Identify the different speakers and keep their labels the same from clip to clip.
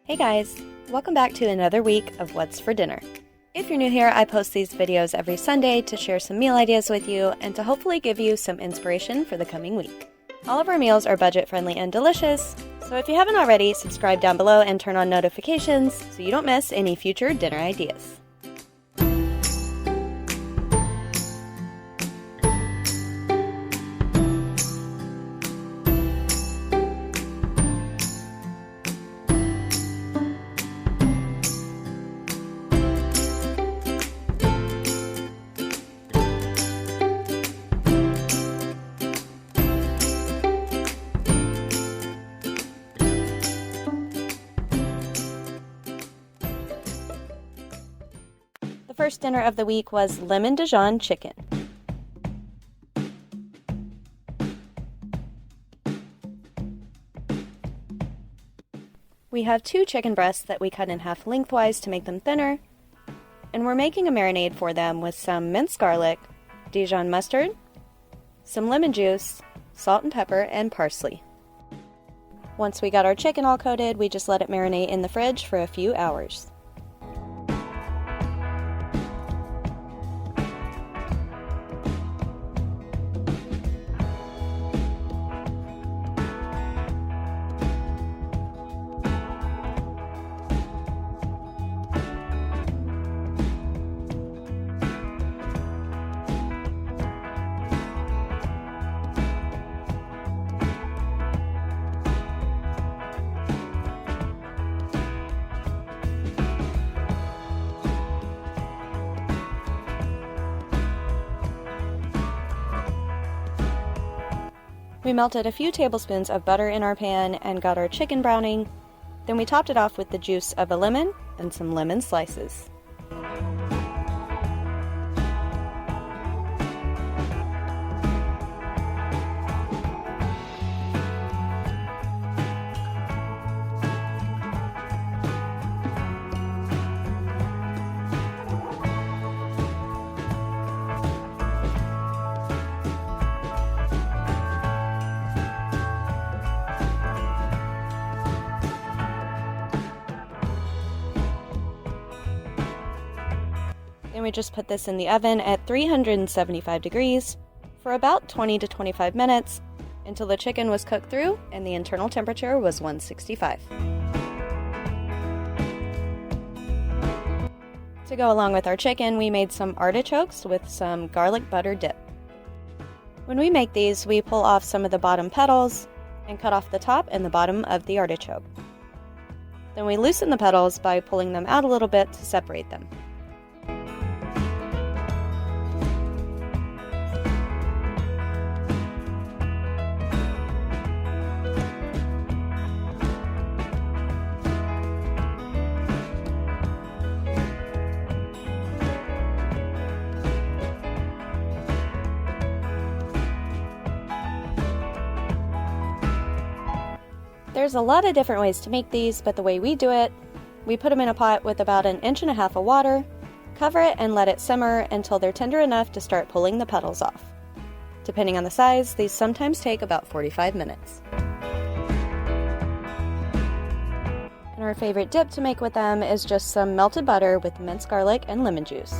Speaker 1: Hey guys, welcome back to another week of What's for Dinner. If you're new here, I post these videos every Sunday to share some meal ideas with you and to hopefully give you some inspiration for the coming week. All of our meals are budget friendly and delicious, so if you haven't already, subscribe down below and turn on notifications so you don't miss any future dinner ideas. The first dinner of the week was Lemon-Dijon chicken. We have 2 chicken breasts that we cut in half lengthwise to make them thinner, and we're making a marinade for them with some minced garlic, Dijon mustard, some lemon juice, salt and pepper, and parsley. Once we got our chicken all coated, we just let it marinate in the fridge for a few hours. We melted a few tablespoons of butter in our pan and got our chicken browning. Then we topped it off with the juice of a lemon and some lemon slices. Then we just put this in the oven at 375 degrees for about 20 to 25 minutes until the chicken was cooked through and the internal temperature was 165. To go along with our chicken, we made some artichokes with some garlic butter dip. When we make these, we pull off some of the bottom petals and cut off the top and the bottom of the artichoke. Then we loosen the petals by pulling them out a little bit to separate them. There's a lot of different ways to make these, but the way we do it, we put them in a pot with about 1.5 inches of water, cover it and let it simmer until they're tender enough to start pulling the petals off. Depending on the size, these sometimes take about 45 minutes. And our favorite dip to make with them is just some melted butter with minced garlic and lemon juice.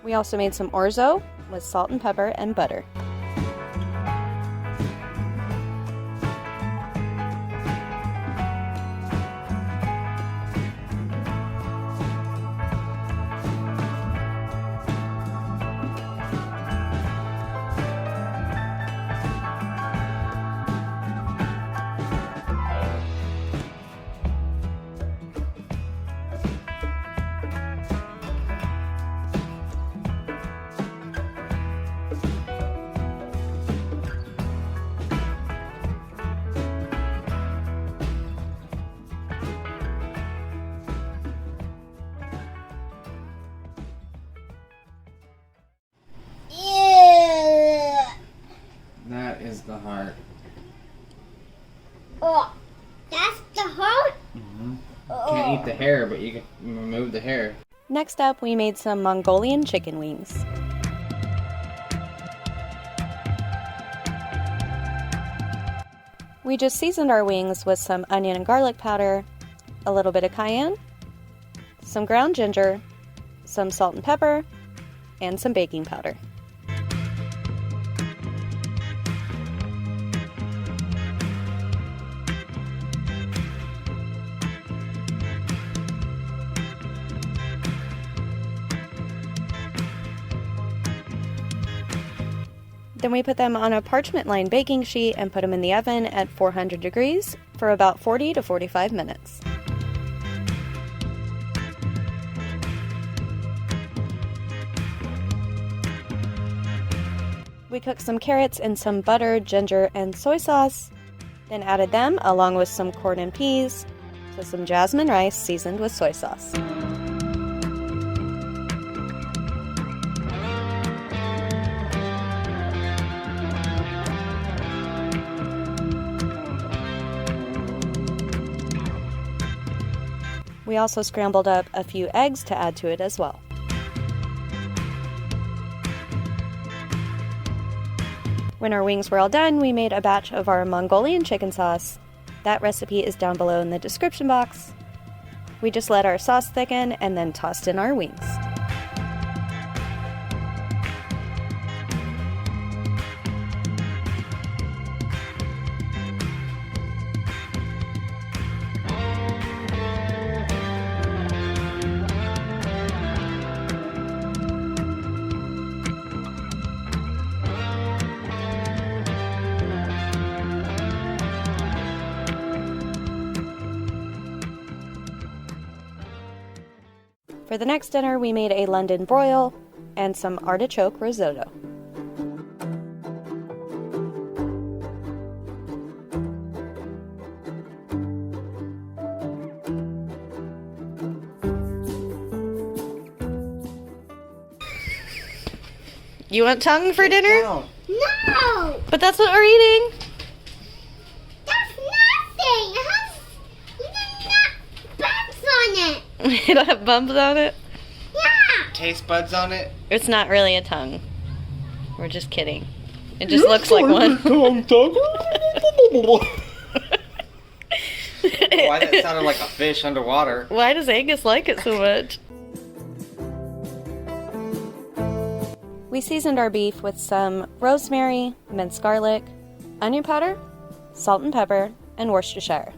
Speaker 1: We also made some orzo with salt and pepper and butter.
Speaker 2: is the heart.
Speaker 3: Oh, that's the heart?
Speaker 2: Mm-hmm. Can't eat the hair, but you can remove the hair.
Speaker 1: Next up, we made some Mongolian chicken wings. We just seasoned our wings with some onion and garlic powder, a little bit of cayenne, some ground ginger, some salt and pepper, and some baking powder. Then we put them on a parchment-lined baking sheet and put them in the oven at 400 degrees for about 40 to 45 minutes. We cooked some carrots in some butter, ginger, and soy sauce, then added them along with some corn and peas to some jasmine rice seasoned with soy sauce. We also scrambled up a few eggs to add to it as well. When our wings were all done, we made a batch of our Mongolian chicken sauce. That recipe is down below in the description box. We just let our sauce thicken and then tossed in our wings. For the next dinner, we made a London broil and some artichoke risotto. You want tongue for dinner?
Speaker 2: No!
Speaker 1: But that's what we're eating.
Speaker 2: That's nothing! It has even bugs on it!
Speaker 1: It'll have bumps on it?
Speaker 2: Yeah!
Speaker 3: Taste buds on it?
Speaker 1: It's not really a tongue. We're just kidding. It just looks like one.
Speaker 3: Why that sounded like a fish underwater?
Speaker 1: Why does Angus like it so much? We seasoned our beef with some rosemary, minced garlic, onion powder, salt and pepper, and Worcestershire.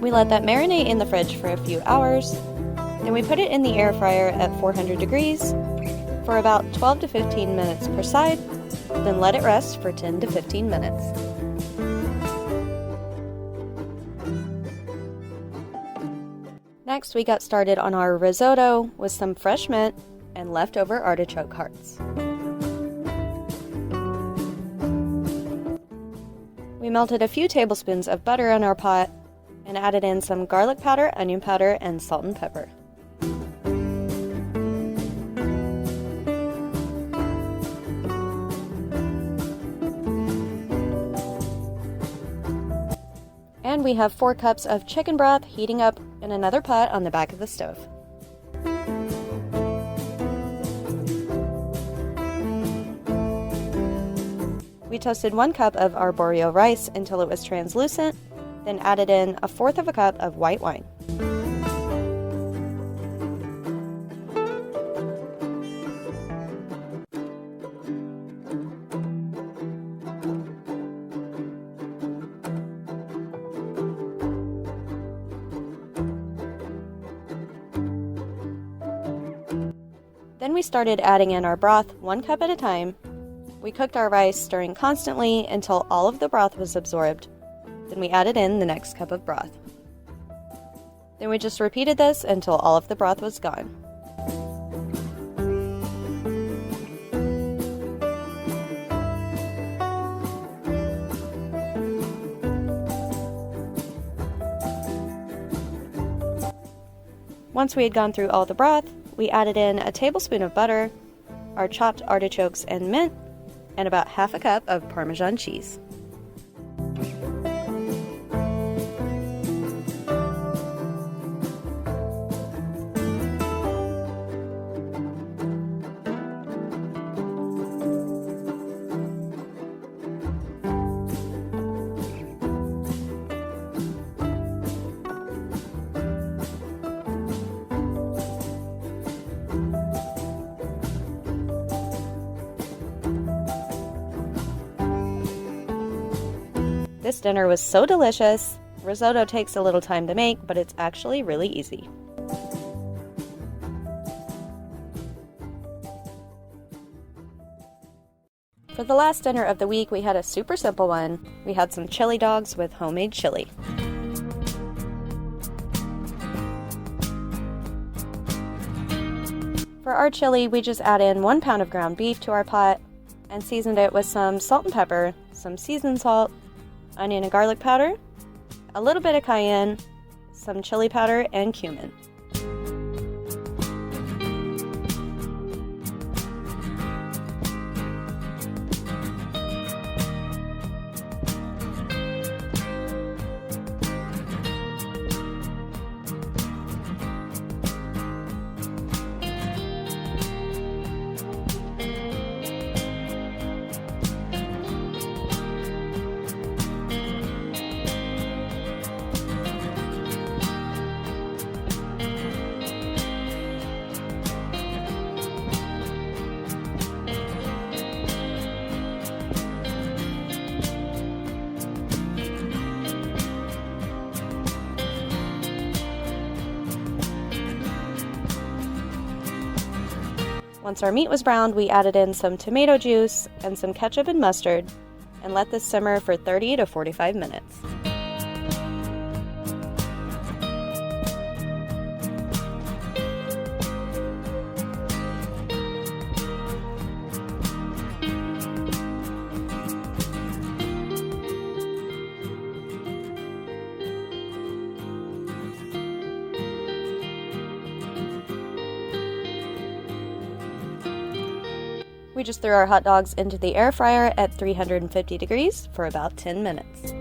Speaker 1: We let that marinate in the fridge for a few hours, then we put it in the air fryer at 400 degrees for about 12 to 15 minutes per side, then let it rest for 10 to 15 minutes. Next, we got started on our risotto with some fresh mint and leftover artichoke hearts. We melted a few tablespoons of butter in our pot and added in some garlic powder, onion powder, and salt and pepper. And we have 4 cups of chicken broth heating up in another pot on the back of the stove. We toasted 1 cup of arborio rice until it was translucent, then added in 1/4 cup of white wine. Then we started adding in our broth 1 cup at a time, We cooked our rice, stirring constantly until all of the broth was absorbed. Then we added in the next cup of broth. Then we just repeated this until all of the broth was gone. Once we had gone through all the broth, we added in a tablespoon of butter, our chopped artichokes and mint, and about half a cup of Parmesan cheese. This dinner was so delicious. Risotto takes a little time to make, but it's actually really easy. For the last dinner of the week, we had a super simple one. We had some chili dogs with homemade chili. For our chili, we just add in 1 pound of ground beef to our pot and seasoned it with some salt and pepper, some seasoned salt, onion and garlic powder, a little bit of cayenne, some chili powder, and cumin. Once our meat was browned, we added in some tomato juice and some ketchup and mustard and let this simmer for 30 to 45 minutes. We just threw our hot dogs into the air fryer at 350 degrees for about 10 minutes.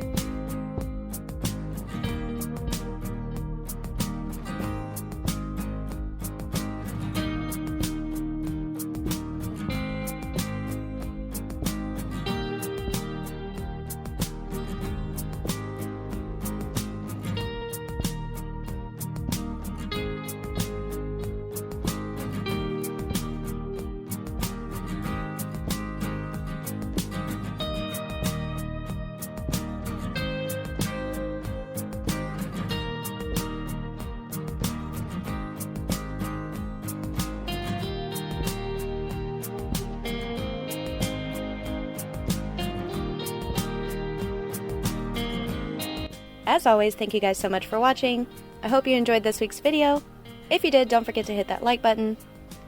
Speaker 1: As always, thank you guys so much for watching. I hope you enjoyed this week's video. If you did, don't forget to hit that like button.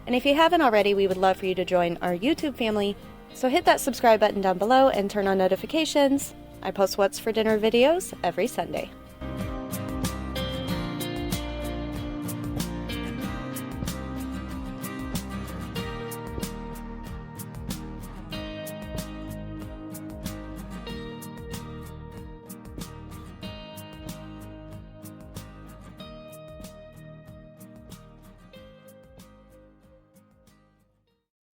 Speaker 1: And if you haven't already, we would love for you to join our YouTube family. So hit that subscribe button down below and turn on notifications. I post What's for Dinner videos every Sunday.